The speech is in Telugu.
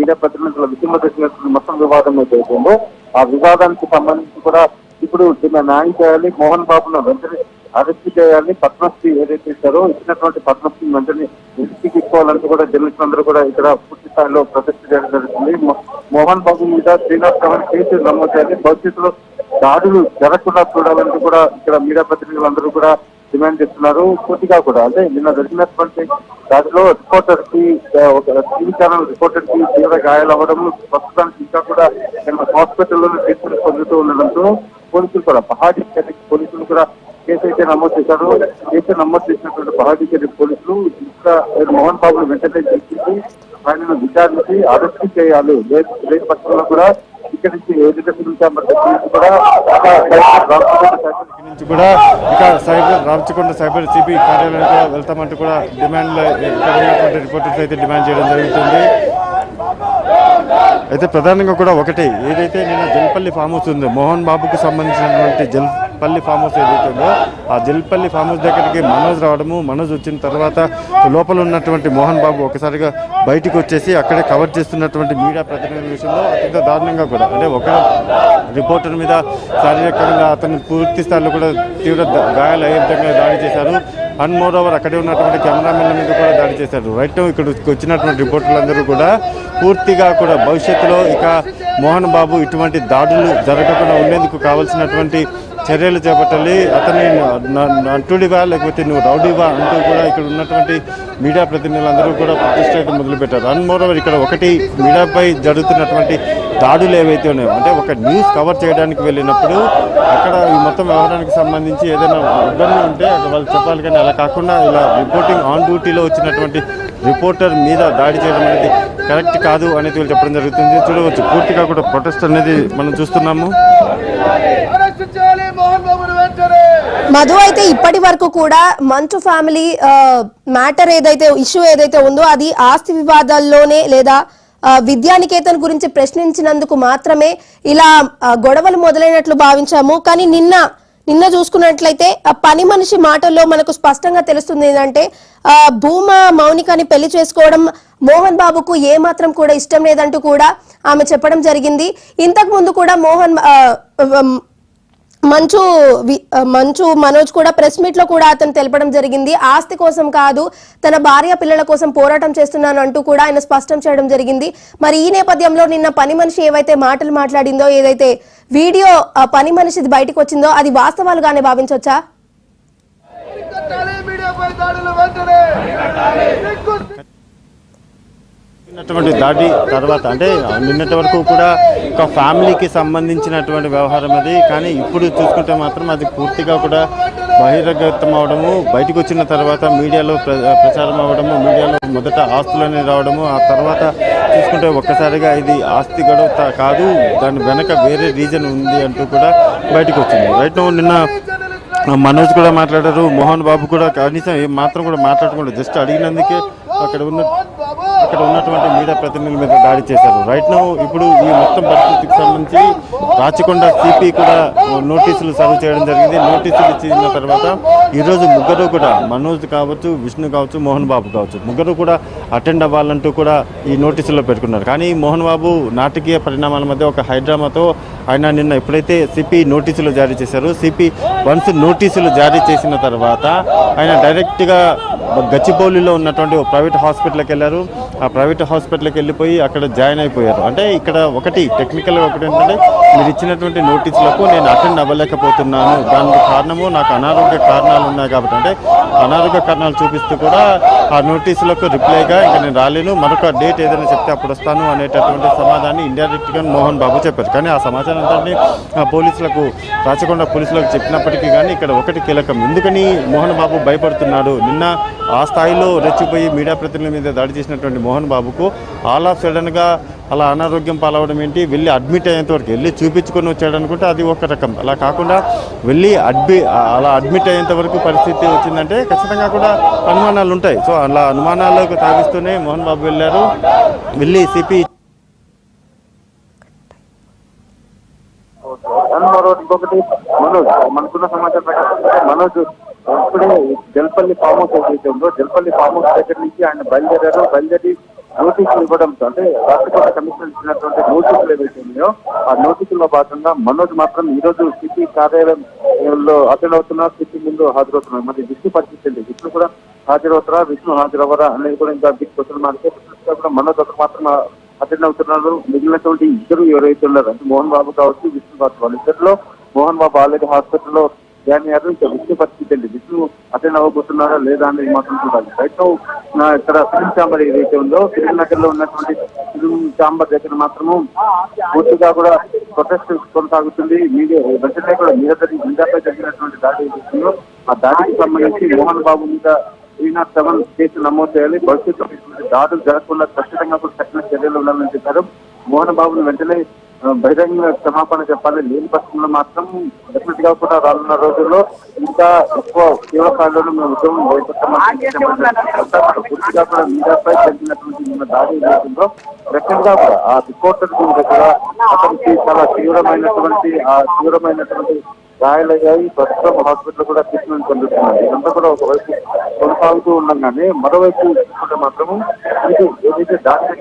మీడియా ప్రతినిధుల విషయంలో జరిగినటువంటి మొత్తం వివాదం ఏదైతుందో ఆ వివాదానికి సంబంధించి కూడా ఇప్పుడు న్యాయం చేయాలి, మోహన్ బాబును వెంటనే అరెస్ట్ చేయాలి, పద్మశ్రీ ఏదైతే ఇచ్చారో ఇచ్చినటువంటి పద్మశ్రీ వెంటనే ఇంటికి తీసుకోవాలంటూ కూడా జర్నలిస్టులందరూ కూడా ఇక్కడ పూర్తి స్థాయిలో ప్రొటెస్ట్ చేయడం జరుగుతుంది. మోహన్ బాబు మీద 307 కేసులు నమోదు చేయాలి, భవిష్యత్తులో దాడులు జరగకుండా చూడాలంటూ కూడా ఇక్కడ మీడియా ప్రతినిధులందరూ కూడా డిమాండ్ చేస్తున్నారు. పూర్తిగా కూడా అంటే నిన్న జరిగినటువంటి దాడిలో రిపోర్టర్ కి ఒక టీవీ ఛానల్ రిపోర్టర్ కి తీవ్ర గాయాలు అవ్వడం, ప్రస్తుతానికి ఇంకా కూడా హాస్పిటల్లోనే ట్రీట్మెంట్ పొందుతూ ఉండడంతో పోలీసులు కూడా పహాడీ పోలీసులు కూడా కేసు అయితే నమోదు చేశారు. కేసు నమోదు చేసినటువంటి పహాడీ పోలీసులు ఇంకా మోహన్ బాబును వెంటనే పిలిపించి ఆయనను విచారించి అరెస్ట్ చేయాలి, లేని పక్షంలో కూడా ఇక్కడ నుంచి కూడా ఇక సైబర్ రామచకొండ సైబర్ సిపి కార్యాలయానికి వెళ్తామంటూ కూడా డిమాండ్ రిపోర్టర్స్ అయితే డిమాండ్ చేయడం జరుగుతుంది. అయితే ప్రధానంగా కూడా ఒకటి ఏదైతే నిన్న జల్పల్లి ఫామ్ హౌస్ ఉందో మోహన్ బాబుకి సంబంధించినటువంటి జల్పల్లి ఫామ్ హౌస్ ఏదైతే ఉందో ఆ జల్పల్లి ఫామ్ హౌస్ దగ్గరికి మనోజ్ రావడము, మనోజ్ వచ్చిన తర్వాత లోపల ఉన్నటువంటి మోహన్ బాబు ఒకసారిగా బయటకు వచ్చేసి అక్కడే కవర్ చేస్తున్నటువంటి మీడియా ప్రతినిధుల విషయంలో అత్యంత దారుణంగా కూడా అంటే ఒక రిపోర్టర్ మీద శారీరకంగా అతను పూర్తి స్థాయిలో కూడా తీవ్ర గాయాలు అయ్యే విధంగా దాడి చేశారు. అండ్ మోర్ ఓవర్ అక్కడే ఉన్నటువంటి కెమెరామెన్ల మీద కూడా దాడి చేశారు. రైట్ ఇక్కడికి వచ్చినటువంటి రిపోర్టర్లందరూ కూడా పూర్తిగా కూడా భవిష్యత్తులో ఇక మోహన్ బాబు ఇటువంటి దాడులు జరగకుండా ఉండేందుకు కావాల్సినటువంటి చర్యలు చేపట్టాలి, అతన్ని నటుడివా లేకపోతే నువ్వు రౌడీవా అంటూ కూడా ఇక్కడ ఉన్నటువంటి మీడియా ప్రతినిధులందరూ కూడా ప్రతిష్ట అయితే మొదలుపెట్టారు. అండ్ మోర్ ఓవర్ ఇక్కడ ఒకటి మీడియాపై జరుగుతున్నటువంటి దాడులు ఏవైతే ఉన్నాయో అంటే ఒక న్యూస్ కవర్ చేయడానికి వెళ్ళినప్పుడు అక్కడ ఈ మొత్తం వ్యవహారానికి సంబంధించి ఏదైనా ఇబ్బంది ఉంటే అక్కడ వాళ్ళు చెప్పాలి, కానీ అలా కాకుండా ఇలా రిపోర్టింగ్ ఆన్ డ్యూటీలో వచ్చినటువంటి రిపోర్టర్ మీద దాడి చేయడం అనేది కరెక్ట్ కాదు అనేది వీళ్ళు చెప్పడం జరుగుతుంది. చూడవచ్చు పూర్తిగా కూడా ప్రొటెస్ట్ అనేది మనం చూస్తున్నాము. మధు అయితే ఇప్పటి వరకు కూడా మంచు ఫ్యామిలీ మ్యాటర్ ఏదైతే ఇష్యూ ఏదైతే ఉందో అది ఆస్తి వివాదాల్లోనే లేదా విద్యానికేతన్ గురించి ప్రశ్నించినందుకు మాత్రమే ఇలా గొడవలు మొదలైనట్లు భావించాము. కానీ నిన్న చూసుకున్నట్లయితే పని మనిషి మాటల్లో మనకు స్పష్టంగా తెలుస్తుంది ఏంటంటే భూమా మౌనికని పెళ్లి చేసుకోవడం మోహన్ బాబుకు ఏ మాత్రం కూడా ఇష్టం లేదంటూ కూడా ఆమె చెప్పడం జరిగింది. ఇంతకు ముందు కూడా మంచు మనోజ్ కూడా ప్రెస్ మీట్ లో కూడా అతను తెలపడం జరిగింది, ఆస్తి కోసం కాదు తన భార్య పిల్లల కోసం పోరాటం చేస్తున్నాను అంటూ కూడా ఆయన స్పష్టం చేయడం జరిగింది. మరి ఈ నేపథ్యంలో నిన్న పని మనిషి ఏవైతే మాటలు మాట్లాడిందో, ఏదైతే వీడియో పని మనిషిది బయటకు వచ్చిందో అది వాస్తవాలుగానే భావించవచ్చా? దాడి తర్వాత అంటే నిన్నటి వరకు కూడా ఒక ఫ్యామిలీకి సంబంధించినటువంటి వ్యవహారం అది, కానీ ఇప్పుడు చూసుకుంటే మాత్రం అది పూర్తిగా కూడా బహిర్గతం అవడము, బయటకు వచ్చిన తర్వాత మీడియాలో ప్రచారం అవ్వడము, మీడియాలో మొదట ఆస్తులని రావడము, ఆ తర్వాత చూసుకుంటే ఒక్కసారిగా ఇది ఆస్తి గొడవ కాదు దాని వెనక వేరే రీజన్ ఉంది అంటూ కూడా బయటకు వచ్చింది. రైట్ నిన్న మనోజ్ కూడా మాట్లాడారు, మోహన్ బాబు కూడా కనీసం ఏం మాత్రం కూడా మాట్లాడకుండా జస్ట్ అడిగినందుకే అక్కడ ఉన్నటువంటి మీడియా ప్రతినిధుల మీద దాడి చేశారు. రైట్ నౌ ఇప్పుడు ఈ మొత్తం పరిస్థితికి సంబంధించి రాచకొండ సిపి కూడా నోటీసులు సర్వ్ చేయడం జరిగింది. నోటీసులు ఇచ్చిన తర్వాత ఈరోజు ముగ్గురు కూడా మనోజ్ కావచ్చు, విష్ణు కావచ్చు, మోహన్ బాబు కావచ్చు ముగ్గురు కూడా అటెండ్ అవ్వాలంటూ కూడా ఈ నోటీసుల్లో పెట్టుకున్నారు. కానీ మోహన్ బాబు నాటకీయ పరిణామాల మధ్య ఒక హైడ్రామాతో ఆయన నిన్న ఎప్పుడైతే సిపి నోటీసులు జారీ చేశారో, సిపి వన్స్ నోటీసులు జారీ చేసిన తర్వాత ఆయన డైరెక్ట్గా గచ్చిబౌలిలో ఉన్నటువంటి ప్రైవేట్ హాస్పిటల్కి వెళ్ళారు. ఆ ప్రైవేట్ హాస్పిటల్కి వెళ్ళిపోయి అక్కడ జాయిన్ అయిపోయారు. అంటే ఇక్కడ ఒకటి టెక్నికల్గా ఒకటి ఏంటంటే మీరు ఇచ్చినటువంటి నోటీసులకు నేను అటెండ్ అవ్వలేకపోతున్నాను, దానికి కారణము నాకు అనారోగ్య కారణాలు ఉన్నాయి కాబట్టి, అంటే అనారోగ్య కారణాలు చూపిస్తూ కూడా ఆ నోటీసులకు రిప్లైగా ఇంకా నేను రాలేను, మరొక డేట్ ఏదైనా చెప్తే అప్పుడు వస్తాను అనేటటువంటి సమాధానాన్ని ఇండైరెక్ట్గా మోహన్ బాబు చెప్పారు. కానీ ఆ సమాచారం అంతా పోలీసులకు రాచకొండ పోలీసులకు చెప్పినప్పటికీ కానీ ఇక్కడ ఒకటి కీలకం, ఎందుకని మోహన్ బాబు భయపడుతున్నాడు. నిన్న ఆ స్థాయిలో రెచ్చిపోయి మీడియా ప్రతినిధుల మీద దాడి చేసినటువంటి మోహన్ బాబుకు ఆల్ ఆఫ్ సడన్గా అలా అనారోగ్యం పాలవడం ఏంటి, వెళ్ళి అడ్మిట్ అయ్యేంత వరకు వెళ్ళి చూపించుకొని వచ్చాడు అనుకుంటే అది ఒక రకం. అలా కాకుండా వెళ్ళి అడ్మిట్ అయ్యేంత వరకు పరిస్థితి వచ్చిందంటే ఖచ్చితంగా కూడా అనుమానాలు ఉంటాయి. సో అలా అనుమానాలకు తాగిస్తూనే మోహన్ బాబు వెళ్ళి సిపి ఇంకొకటి మనకున్న సమాచారం ప్రకారం మనోజ్ ఇప్పుడే జల్పల్లి ఫామ్ హౌస్ ఏదైతే ఉందో జల్పల్లి ఫామ్ హౌస్ దగ్గర నుంచి ఆయన బయలుదేరి నోటీసులు ఇవ్వడంతో అంటే రాష్ట్ర కమిషన్ ఇచ్చినటువంటి నోటీసులు ఏవైతే ఉన్నాయో ఆ నోటీసుల్లో భాగంగా మనోజ్ మాత్రం ఈ రోజు సిపి కార్యాలయంలో అటెండ్ అవుతున్నారు, సిపి ముందు హాజరవుతున్నారు. మరి విష్ణు పరిస్థితి ఏంటి? విష్ణు కూడా హాజరవుతారా, విష్ణు హాజరవ్వరా అనేది కూడా ఇంకా బిగ్ క్వశ్చన్ మార్క్. కూడా మనోజ్ ఒకరు మాత్రం అటెండ్ అవుతున్నారు. మిగిలినటువంటి ఇద్దరు ఎవరైతే ఉన్నారో అంటే మోహన్ బాబు కావచ్చు, విష్ణు కావచ్చు, వాళ్ళిద్దరిలో మోహన్ బాబు ఆల్రెడీ హాస్పిటల్లో జాయిన్ అయ్యారు. ఇంకా విష్ణు పరిస్థితి ఏంటి, విష్ణు అటెండ్ అవ్వబోతున్నారా లేదా అనేది మాత్రం చూడాలి. రైట్ ఇక్కడ ఫిలిం ఛాంబర్ ఏదైతే ఉందో ఫిలిం నగర్ లో ఉన్నటువంటి ఫిలిం ఛాంబర్ దగ్గర మాత్రము పూర్తిగా కూడా ప్రొటెస్ట్ కొనసాగుతుంది. మీడియా వెంటనే కూడా మీడియాపై జరిగినటువంటి దాడి ఏదైతుందో ఆ దాడికి సంబంధించి మోహన్ బాబు మీద 307 కేసు నమోదు చేయాలి, భవిష్యత్తులో దాడులు జరగకుండా ఖచ్చితంగా కూడా కఠిన చర్యలు ఉండాలని చెప్పారు. మోహన్ బాబును వెంటనే బహిరంగ క్షమాపణ చెప్పాలి, లేని పక్షంలో మాత్రం డెఫినెట్ గా కూడా రానున్న రోజుల్లో ఇంకా ఎక్కువ తీవ్ర స్థాయిలో మేము ఉద్యమం పూర్తిగా కూడా మీడియాపై జరిగినటువంటి దాడి ఏదైతుందో డెఫినెట్ గా కూడా ఆ రిపోర్టర్ దగ్గర అతనికి చాలా తీవ్రమైనటువంటి గాయాలయ్యాయి. ప్రస్తుతం హాస్పిటల్ కూడా ట్రీట్మెంట్ పొందుతున్నారు. ఇదంతా కూడా ఒకవైపు కొనసాగుతూ ఉండగానే మరోవైపు చూసుకుంటే మాత్రము ఏదైతే దాడి